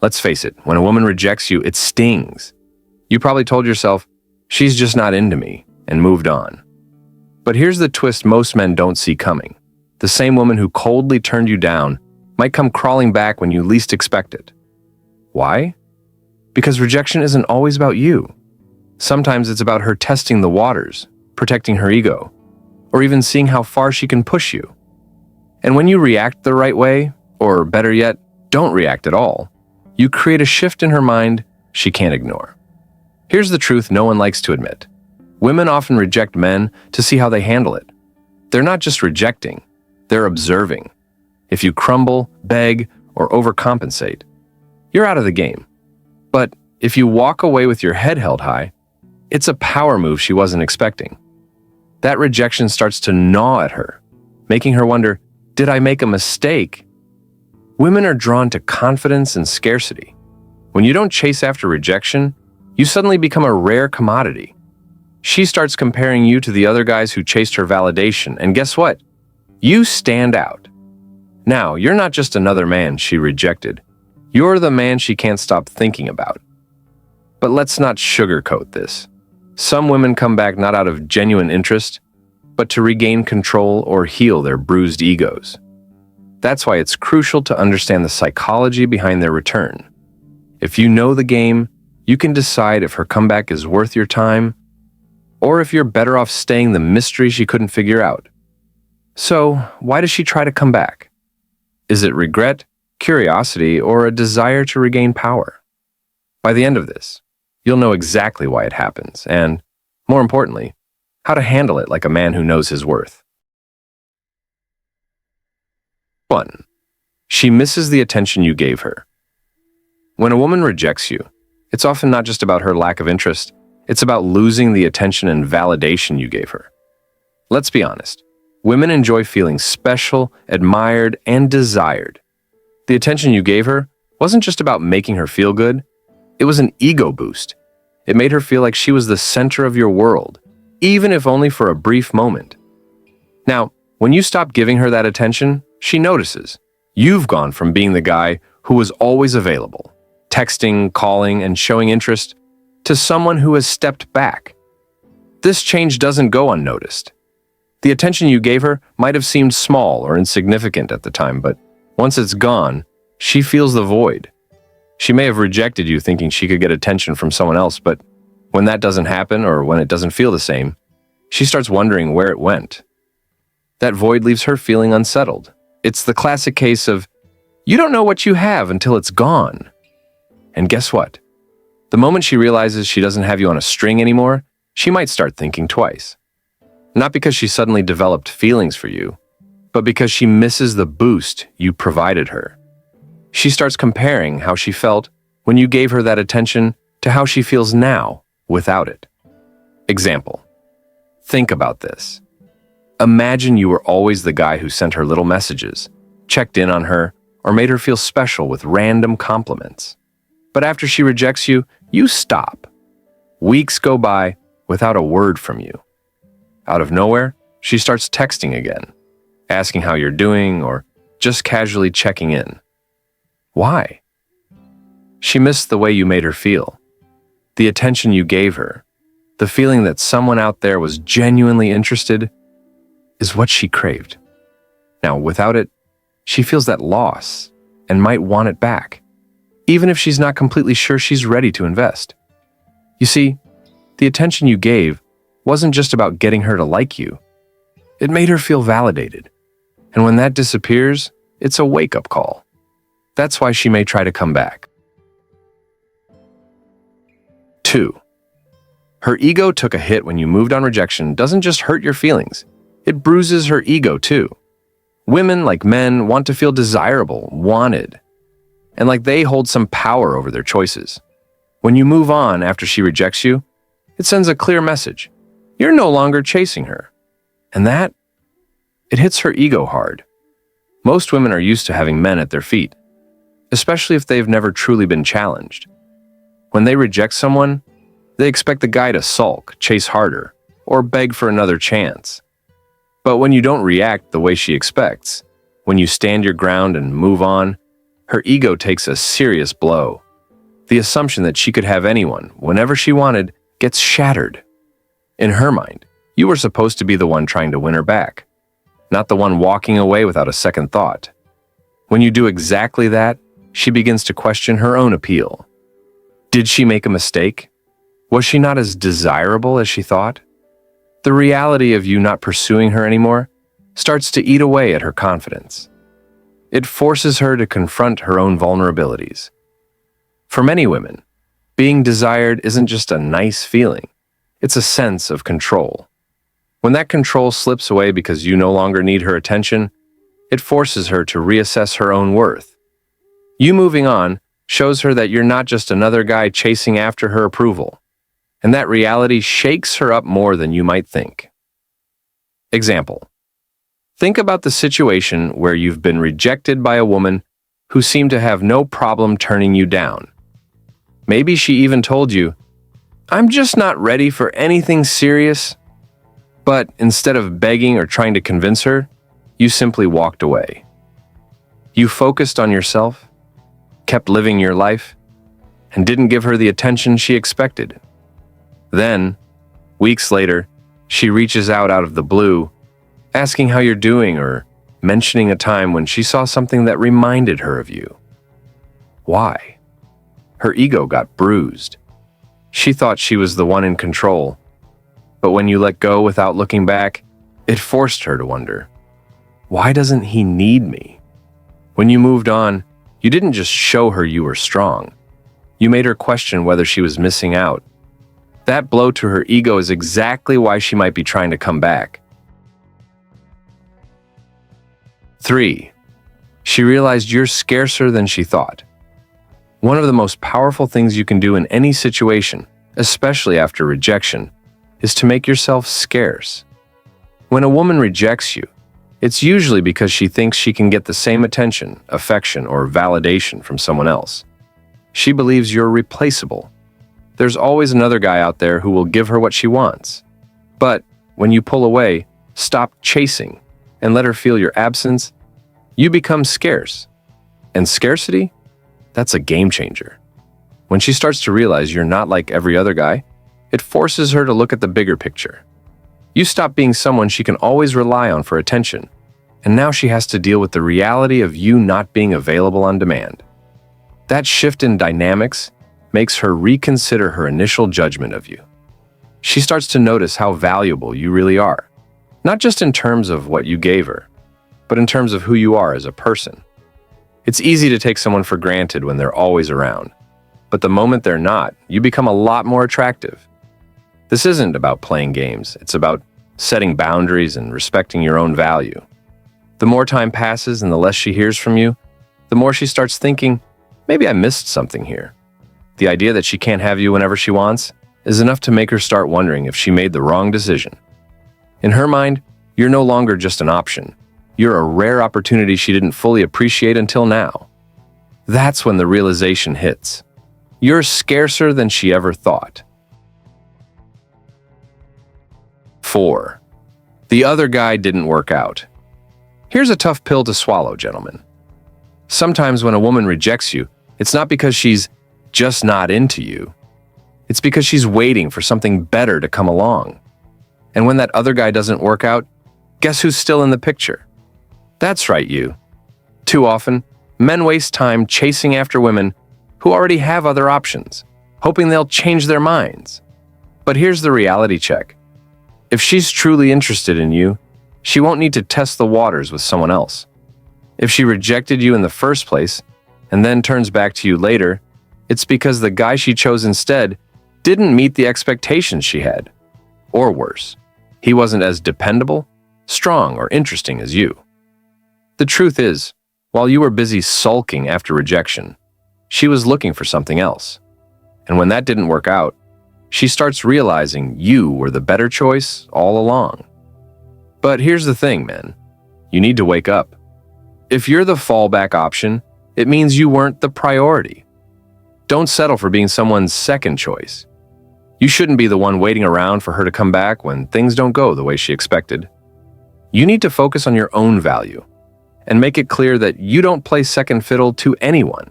Let's face it, when a woman rejects you, it stings. You probably told yourself, she's just not into me, and moved on. But here's the twist most men don't see coming. The same woman who coldly turned you down might come crawling back when you least expect it. Why? Because rejection isn't always about you. Sometimes it's about her testing the waters, protecting her ego, or even seeing how far she can push you. And when you react the right way, or better yet, don't react at all, you create a shift in her mind she can't ignore. Here's the truth no one likes to admit. Women often reject men to see how they handle it. They're not just rejecting, they're observing. If you crumble, beg, or overcompensate, you're out of the game. But if you walk away with your head held high, it's a power move she wasn't expecting. That rejection starts to gnaw at her, making her wonder, did I make a mistake? Women are drawn to confidence and scarcity. When you don't chase after rejection, you suddenly become a rare commodity. She starts comparing you to the other guys who chased her validation, and guess what? You stand out. Now, you're not just another man she rejected. You're the man she can't stop thinking about. But let's not sugarcoat this. Some women come back not out of genuine interest, but to regain control or heal their bruised egos. That's why it's crucial to understand the psychology behind their return. If you know the game, you can decide if her comeback is worth your time, or if you're better off staying the mystery she couldn't figure out. So, why does she try to come back? Is it regret, curiosity, or a desire to regain power? By the end of this, you'll know exactly why it happens, and, more importantly, how to handle it like a man who knows his worth. 1. She misses the attention you gave her. When a woman rejects you, it's often not just about her lack of interest, it's about losing the attention and validation you gave her. Let's be honest, women enjoy feeling special, admired, and desired. The attention you gave her wasn't just about making her feel good, it was an ego boost. It made her feel like she was the center of your world, even if only for a brief moment. Now, when you stop giving her that attention, she notices. You've gone from being the guy who was always available, texting, calling, and showing interest, to someone who has stepped back. This change doesn't go unnoticed. The attention you gave her might have seemed small or insignificant at the time, but once it's gone, she feels the void. She may have rejected you thinking she could get attention from someone else, but when that doesn't happen or when it doesn't feel the same, she starts wondering where it went. That void leaves her feeling unsettled. It's the classic case of, you don't know what you have until it's gone. And guess what? The moment she realizes she doesn't have you on a string anymore, she might start thinking twice. Not because she suddenly developed feelings for you, but because she misses the boost you provided her. She starts comparing how she felt when you gave her that attention to how she feels now without it. Example. Think about this. Imagine you were always the guy who sent her little messages, checked in on her, or made her feel special with random compliments. But after she rejects you, you stop. Weeks go by without a word from you. Out of nowhere, she starts texting again, asking how you're doing or just casually checking in. Why? She missed the way you made her feel, the attention you gave her, the feeling that someone out there was genuinely interested is what she craved. Now, without it, she feels that loss and might want it back, even if she's not completely sure she's ready to invest. You see, the attention you gave wasn't just about getting her to like you. It made her feel validated. And when that disappears, it's a wake-up call. That's why she may try to come back. 2. Her ego took a hit when you moved on. Rejection doesn't just hurt your feelings, it bruises her ego too. Women, like men, want to feel desirable, wanted, and like they hold some power over their choices. When you move on after she rejects you, it sends a clear message. You're no longer chasing her. And that, it hits her ego hard. Most women are used to having men at their feet, especially if they've never truly been challenged. When they reject someone, they expect the guy to sulk, chase harder, or beg for another chance. But when you don't react the way she expects, when you stand your ground and move on, her ego takes a serious blow. The assumption that she could have anyone, whenever she wanted, gets shattered. In her mind, you were supposed to be the one trying to win her back, not the one walking away without a second thought. When you do exactly that, she begins to question her own appeal. Did she make a mistake? Was she not as desirable as she thought? The reality of you not pursuing her anymore starts to eat away at her confidence. It forces her to confront her own vulnerabilities. For many women, being desired isn't just a nice feeling, it's a sense of control. When that control slips away because you no longer need her attention, it forces her to reassess her own worth. You moving on shows her that you're not just another guy chasing after her approval, and that reality shakes her up more than you might think. Example: think about the situation where you've been rejected by a woman who seemed to have no problem turning you down. Maybe she even told you, "I'm just not ready for anything serious." But instead of begging or trying to convince her, you simply walked away. You focused on yourself, kept living your life, and didn't give her the attention she expected. Then, weeks later, she reaches out of the blue, asking how you're doing or mentioning a time when she saw something that reminded her of you. Why? Her ego got bruised. She thought she was the one in control. But when you let go without looking back, it forced her to wonder, why doesn't he need me? When you moved on, you didn't just show her you were strong. You made her question whether she was missing out. That blow to her ego is exactly why she might be trying to come back. 3. She realized you're scarcer than she thought. One of the most powerful things you can do in any situation, especially after rejection, is to make yourself scarce. When a woman rejects you, it's usually because she thinks she can get the same attention, affection, or validation from someone else. She believes you're replaceable. There's always another guy out there who will give her what she wants. But when you pull away, stop chasing, and let her feel your absence, you become scarce. And scarcity? That's a game changer. When she starts to realize you're not like every other guy, it forces her to look at the bigger picture. You stop being someone she can always rely on for attention, and now she has to deal with the reality of you not being available on demand. That shift in dynamics makes her reconsider her initial judgment of you. She starts to notice how valuable you really are, not just in terms of what you gave her, but in terms of who you are as a person. It's easy to take someone for granted when they're always around, but the moment they're not, you become a lot more attractive. This isn't about playing games, it's about setting boundaries and respecting your own value. The more time passes and the less she hears from you, the more she starts thinking, maybe I missed something here. The idea that she can't have you whenever she wants is enough to make her start wondering if she made the wrong decision. In her mind, you're no longer just an option. You're a rare opportunity she didn't fully appreciate until now. That's when the realization hits. You're scarcer than she ever thought. 4. The other guy didn't work out. Here's a tough pill to swallow, gentlemen. Sometimes when a woman rejects you, it's not because she's just not into you. It's because she's waiting for something better to come along. And when that other guy doesn't work out, guess who's still in the picture? That's right, you. Too often, men waste time chasing after women who already have other options, hoping they'll change their minds. But here's the reality check. If she's truly interested in you, she won't need to test the waters with someone else. If she rejected you in the first place and then turns back to you later, it's because the guy she chose instead didn't meet the expectations she had. Or worse, he wasn't as dependable, strong, or interesting as you. The truth is, while you were busy sulking after rejection, she was looking for something else. And when that didn't work out, she starts realizing you were the better choice all along. But here's the thing, men. You need to wake up. If you're the fallback option, it means you weren't the priority. Don't settle for being someone's second choice. You shouldn't be the one waiting around for her to come back when things don't go the way she expected. You need to focus on your own value. and make it clear that you don't play second fiddle to anyone.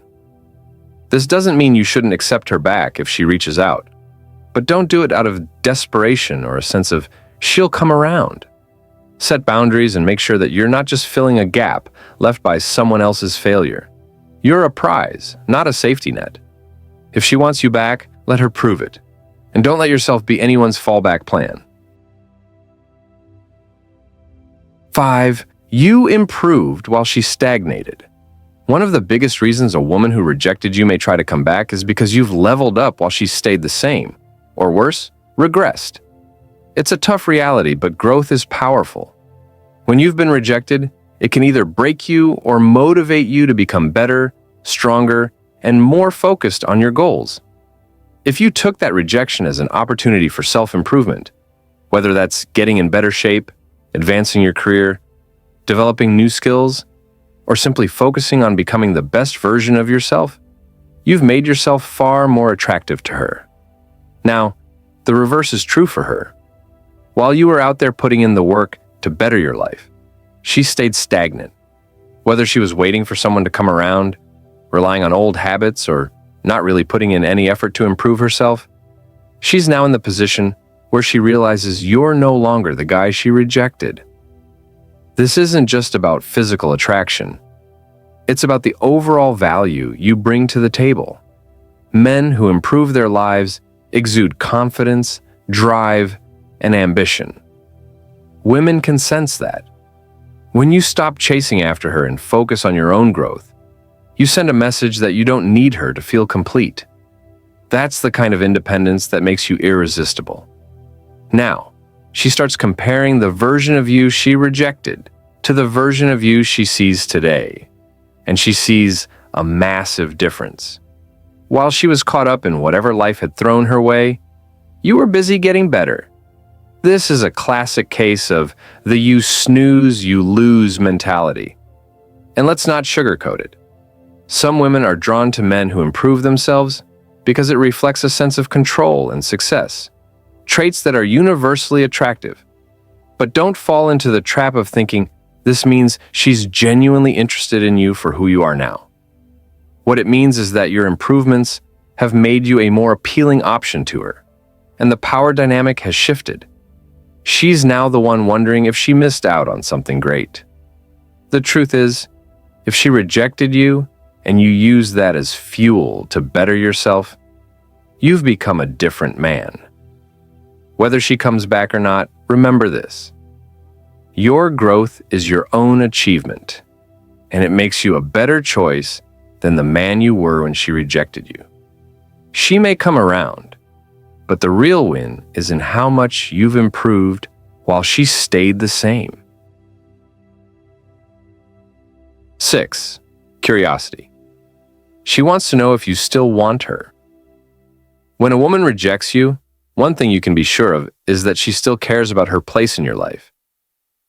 This doesn't mean you shouldn't accept her back if she reaches out, but don't do it out of desperation or a sense of she'll come around. Set boundaries and make sure that you're not just filling a gap left by someone else's failure. You're a prize, not a safety net. If she wants you back, let her prove it. And don't let yourself be anyone's fallback plan. 5. You improved while she stagnated. One of the biggest reasons a woman who rejected you may try to come back is because you've leveled up while she stayed the same, or worse, regressed. It's a tough reality, but growth is powerful. When you've been rejected, it can either break you or motivate you to become better, stronger, and more focused on your goals. If you took that rejection as an opportunity for self-improvement, whether that's getting in better shape, advancing your career, developing new skills, or simply focusing on becoming the best version of yourself, you've made yourself far more attractive to her. Now, the reverse is true for her. While you were out there putting in the work to better your life, she stayed stagnant. Whether she was waiting for someone to come around, relying on old habits, or not really putting in any effort to improve herself, she's now in the position where she realizes you're no longer the guy she rejected. This isn't just about physical attraction. It's about the overall value you bring to the table. Men who improve their lives exude confidence, drive, and ambition. Women can sense that. When you stop chasing after her and focus on your own growth, you send a message that you don't need her to feel complete. That's the kind of independence that makes you irresistible. Now, she starts comparing the version of you she rejected to the version of you she sees today, and she sees a massive difference. While she was caught up in whatever life had thrown her way, you were busy getting better. This is a classic case of the you snooze, you lose mentality. And let's not sugarcoat it. Some women are drawn to men who improve themselves because it reflects a sense of control and success, traits that are universally attractive. But don't fall into the trap of thinking this means she's genuinely interested in you for who you are now. What it means is that your improvements have made you a more appealing option to her, and the power dynamic has shifted. She's now the one wondering if she missed out on something great. The truth is, if she rejected you and you use that as fuel to better yourself, you've become a different man. Whether she comes back or not, remember this. Your growth is your own achievement, and it makes you a better choice than the man you were when she rejected you. She may come around, but the real win is in how much you've improved while she stayed the same. 6. Curiosity. She wants to know if you still want her. When a woman rejects you, one thing you can be sure of is that she still cares about her place in your life.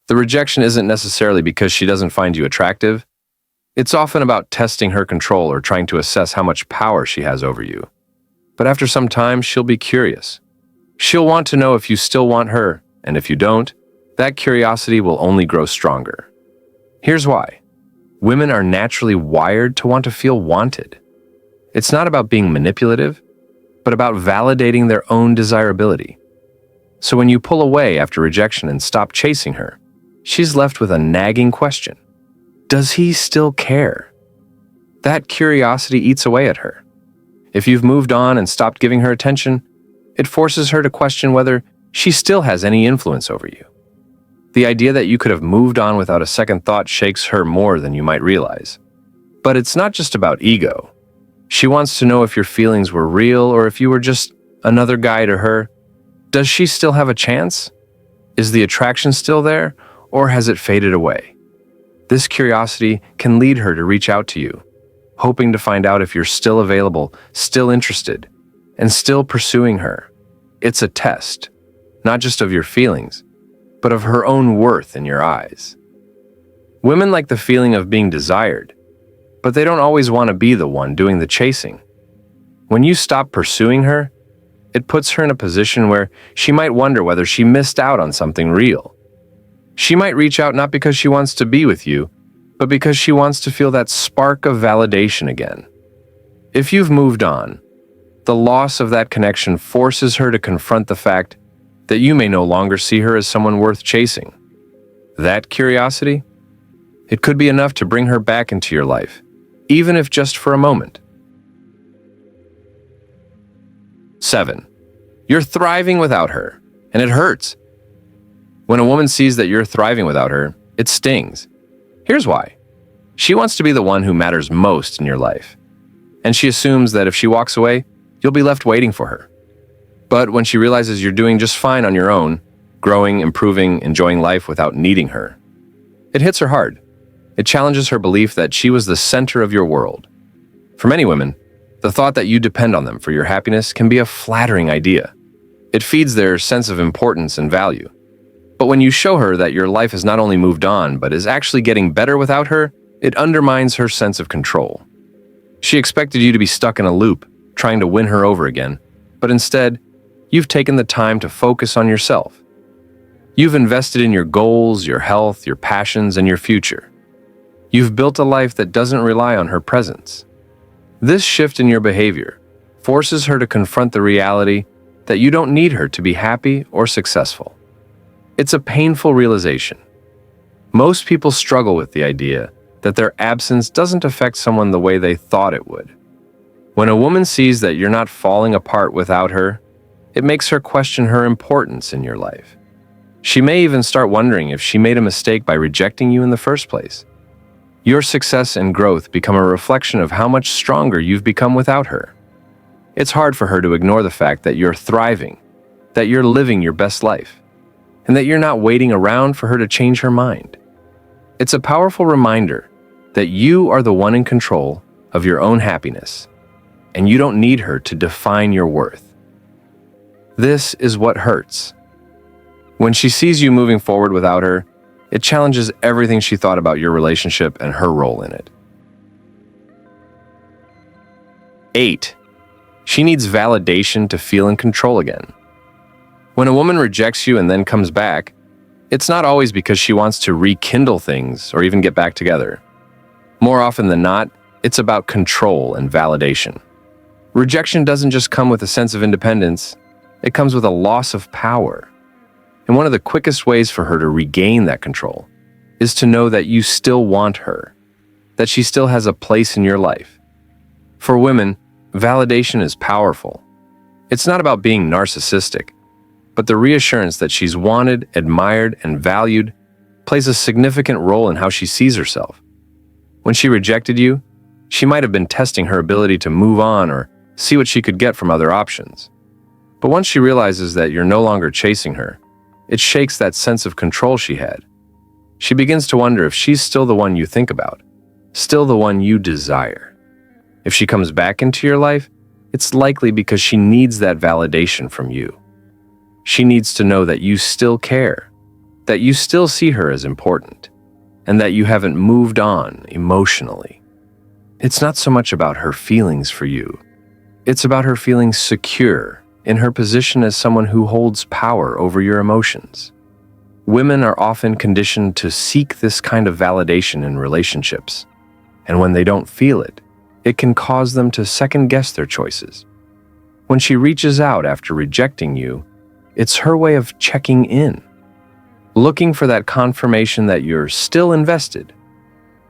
The rejection isn't necessarily because she doesn't find you attractive. It's often about testing her control or trying to assess how much power she has over you. But after some time, she'll be curious. She'll want to know if you still want her, and if you don't, that curiosity will only grow stronger. Here's why. Women are naturally wired to want to feel wanted. It's not about being manipulative, but about validating their own desirability. So when you pull away after rejection and stop chasing her, she's left with a nagging question. Does he still care? That curiosity eats away at her. If you've moved on and stopped giving her attention, it forces her to question whether she still has any influence over you. The idea that you could have moved on without a second thought shakes her more than you might realize. But it's not just about ego. She wants to know if your feelings were real or if you were just another guy to her. Does she still have a chance? Is the attraction still there, or has it faded away? This curiosity can lead her to reach out to you, hoping to find out if you're still available, still interested, and still pursuing her. It's a test, not just of your feelings, but of her own worth in your eyes. Women like the feeling of being desired, but they don't always want to be the one doing the chasing. When you stop pursuing her, it puts her in a position where she might wonder whether she missed out on something real. She might reach out not because she wants to be with you, but because she wants to feel that spark of validation again. If you've moved on, the loss of that connection forces her to confront the fact that you may no longer see her as someone worth chasing. That curiosity? It could be enough to bring her back into your life, even if just for a moment. 7. You're thriving without her, and it hurts. When a woman sees that you're thriving without her, it stings. Here's why. She wants to be the one who matters most in your life, and she assumes that if she walks away, you'll be left waiting for her. But when she realizes you're doing just fine on your own, growing, improving, enjoying life without needing her, it hits her hard. It challenges her belief that she was the center of your world. For many women, the thought that you depend on them for your happiness can be a flattering idea. It feeds their sense of importance and value. But when you show her that your life has not only moved on, but is actually getting better without her, it undermines her sense of control. She expected you to be stuck in a loop, trying to win her over again, but instead, you've taken the time to focus on yourself. You've invested in your goals, your health, your passions, and your future. You've built a life that doesn't rely on her presence. This shift in your behavior forces her to confront the reality that you don't need her to be happy or successful. It's a painful realization. Most people struggle with the idea that their absence doesn't affect someone the way they thought it would. When a woman sees that you're not falling apart without her, it makes her question her importance in your life. She may even start wondering if she made a mistake by rejecting you in the first place. Your success and growth become a reflection of how much stronger you've become without her. It's hard for her to ignore the fact that you're thriving, that you're living your best life, and that you're not waiting around for her to change her mind. It's a powerful reminder that you are the one in control of your own happiness, and you don't need her to define your worth. This is what hurts. When she sees you moving forward without her, it challenges everything she thought about your relationship and her role in it. 8. She needs validation to feel in control again. When a woman rejects you and then comes back, it's not always because she wants to rekindle things or even get back together. More often than not, it's about control and validation. Rejection doesn't just come with a sense of independence, it comes with a loss of power. And one of the quickest ways for her to regain that control is to know that you still want her, that she still has a place in your life. For women, validation is powerful. It's not about being narcissistic, but the reassurance that she's wanted, admired, and valued plays a significant role in how she sees herself. When she rejected you, she might have been testing her ability to move on or see what she could get from other options. But once she realizes that you're no longer chasing her, it shakes that sense of control she had. She begins to wonder if she's still the one you think about, still the one you desire. If she comes back into your life, it's likely because she needs that validation from you. She needs to know that you still care, that you still see her as important, and that you haven't moved on emotionally. It's not so much about her feelings for you. It's about her feeling secure in her position as someone who holds power over your emotions. Women are often conditioned to seek this kind of validation in relationships, and when they don't feel it, it can cause them to second-guess their choices. When she reaches out after rejecting you, it's her way of checking in, looking for that confirmation that you're still invested.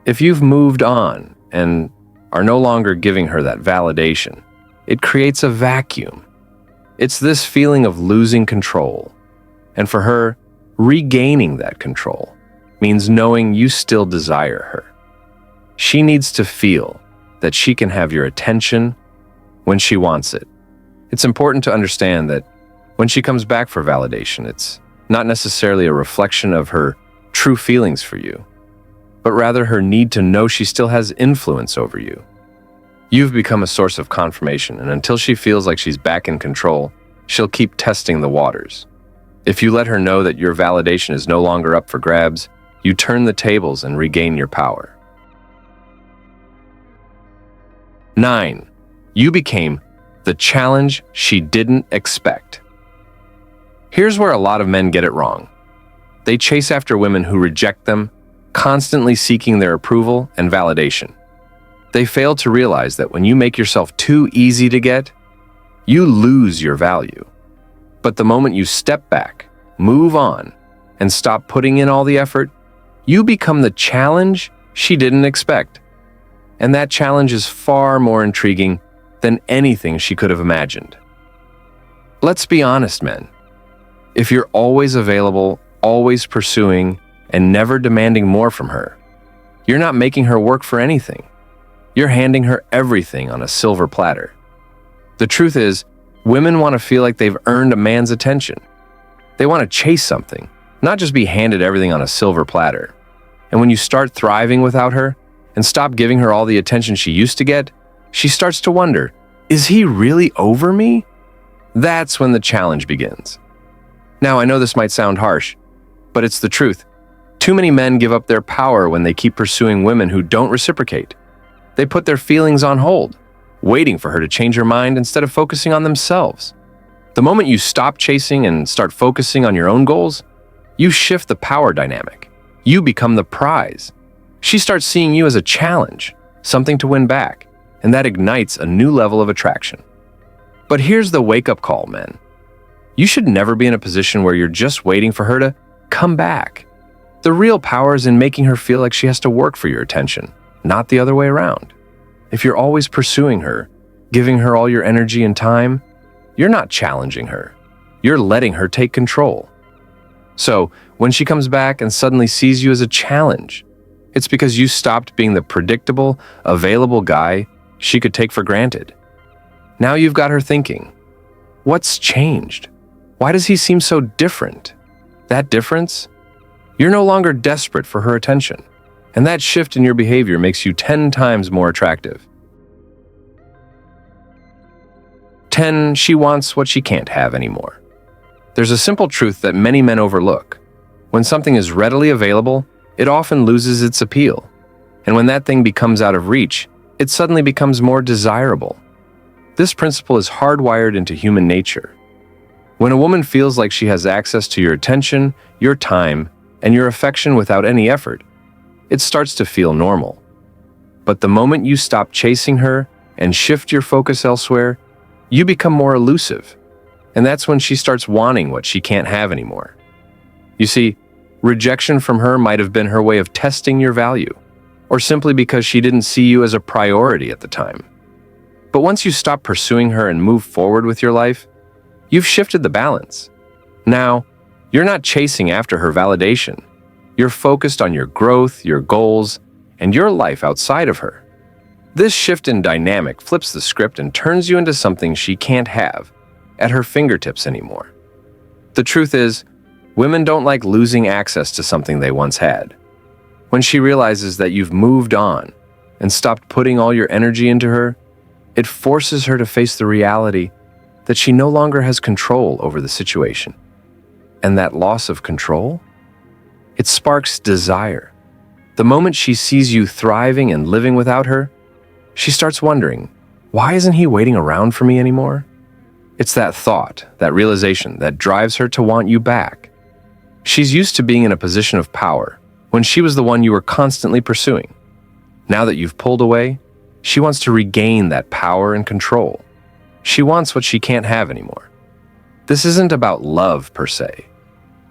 If you've moved on and are no longer giving her that validation, it creates a vacuum. It's this feeling of losing control, and for her, regaining that control means knowing you still desire her. She needs to feel that she can have your attention when she wants it. It's important to understand that when she comes back for validation, it's not necessarily a reflection of her true feelings for you, but rather her need to know she still has influence over you. You've become a source of confirmation, and until she feels like she's back in control, she'll keep testing the waters. If you let her know that your validation is no longer up for grabs, you turn the tables and regain your power. 9. You became the challenge she didn't expect. Here's where a lot of men get it wrong. They chase after women who reject them, constantly seeking their approval and validation. They fail to realize that when you make yourself too easy to get, you lose your value. But the moment you step back, move on, and stop putting in all the effort, you become the challenge she didn't expect. And that challenge is far more intriguing than anything she could have imagined. Let's be honest, men. If you're always available, always pursuing, and never demanding more from her, you're not making her work for anything. You're handing her everything on a silver platter. The truth is, women want to feel like they've earned a man's attention. They want to chase something, not just be handed everything on a silver platter. And when you start thriving without her and stop giving her all the attention she used to get, she starts to wonder, is he really over me? That's when the challenge begins. Now, I know this might sound harsh, but it's the truth. Too many men give up their power when they keep pursuing women who don't reciprocate. They put their feelings on hold, waiting for her to change her mind instead of focusing on themselves. The moment you stop chasing and start focusing on your own goals, you shift the power dynamic. You become the prize. She starts seeing you as a challenge, something to win back, and that ignites a new level of attraction. But here's the wake-up call, men. You should never be in a position where you're just waiting for her to come back. The real power is in making her feel like she has to work for your attention, not the other way around. If you're always pursuing her, giving her all your energy and time, you're not challenging her. You're letting her take control. So, when she comes back and suddenly sees you as a challenge, it's because you stopped being the predictable, available guy she could take for granted. Now you've got her thinking, what's changed? Why does he seem so different? That difference? You're no longer desperate for her attention, and that shift in your behavior makes you 10 times more attractive. 10. She wants what she can't have anymore. There's a simple truth that many men overlook. When something is readily available, it often loses its appeal. And when that thing becomes out of reach, it suddenly becomes more desirable. This principle is hardwired into human nature. When a woman feels like she has access to your attention, your time, and your affection without any effort, it starts to feel normal. But the moment you stop chasing her and shift your focus elsewhere, you become more elusive. And that's when she starts wanting what she can't have anymore. You see, rejection from her might have been her way of testing your value, or simply because she didn't see you as a priority at the time. But once you stop pursuing her and move forward with your life, you've shifted the balance. Now, you're not chasing after her validation. You're focused on your growth, your goals, and your life outside of her. This shift in dynamic flips the script and turns you into something she can't have at her fingertips anymore. The truth is, women don't like losing access to something they once had. When she realizes that you've moved on and stopped putting all your energy into her, it forces her to face the reality that she no longer has control over the situation. And that loss of control? It sparks desire. The moment she sees you thriving and living without her, she starts wondering, why isn't he waiting around for me anymore? It's that thought, that realization, that drives her to want you back. She's used to being in a position of power when she was the one you were constantly pursuing. Now that you've pulled away, she wants to regain that power and control. She wants what she can't have anymore. This isn't about love per se.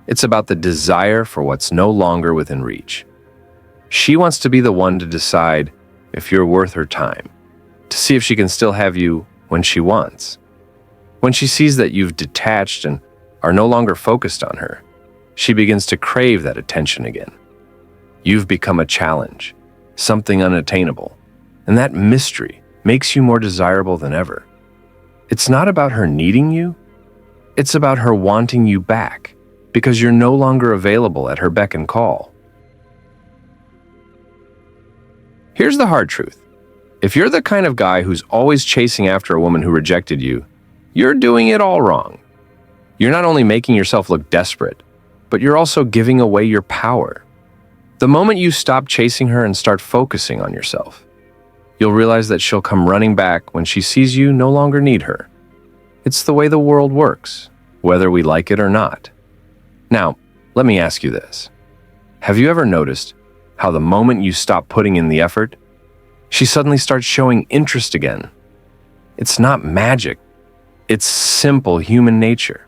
It's about the desire for what's no longer within reach. She wants to be the one to decide if you're worth her time, to see if she can still have you when she wants. When she sees that you've detached and are no longer focused on her, she begins to crave that attention again. You've become a challenge, something unattainable, and that mystery makes you more desirable than ever. It's not about her needing you, it's about her wanting you back because you're no longer available at her beck and call. Here's the hard truth. If you're the kind of guy who's always chasing after a woman who rejected you, you're doing it all wrong. You're not only making yourself look desperate, but you're also giving away your power. The moment you stop chasing her and start focusing on yourself, you'll realize that she'll come running back when she sees you no longer need her. It's the way the world works, whether we like it or not. Now, let me ask you this. Have you ever noticed how the moment you stop putting in the effort, she suddenly starts showing interest again. It's not magic. It's simple human nature.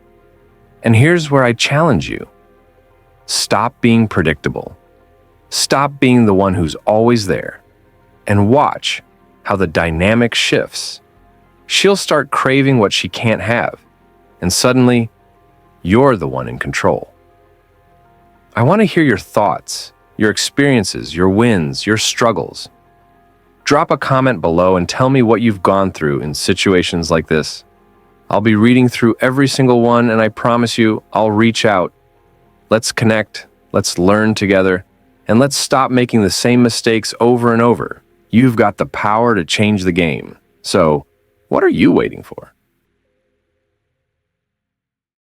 And here's where I challenge you. Stop being predictable. Stop being the one who's always there. And watch how the dynamic shifts. She'll start craving what she can't have. And suddenly, you're the one in control. I want to hear your thoughts, your experiences, your wins, your struggles. Drop a comment below and tell me what you've gone through in situations like this. I'll be reading through every single one, and I promise you, I'll reach out. Let's connect, let's learn together, and let's stop making the same mistakes over and over. You've got the power to change the game. So, what are you waiting for?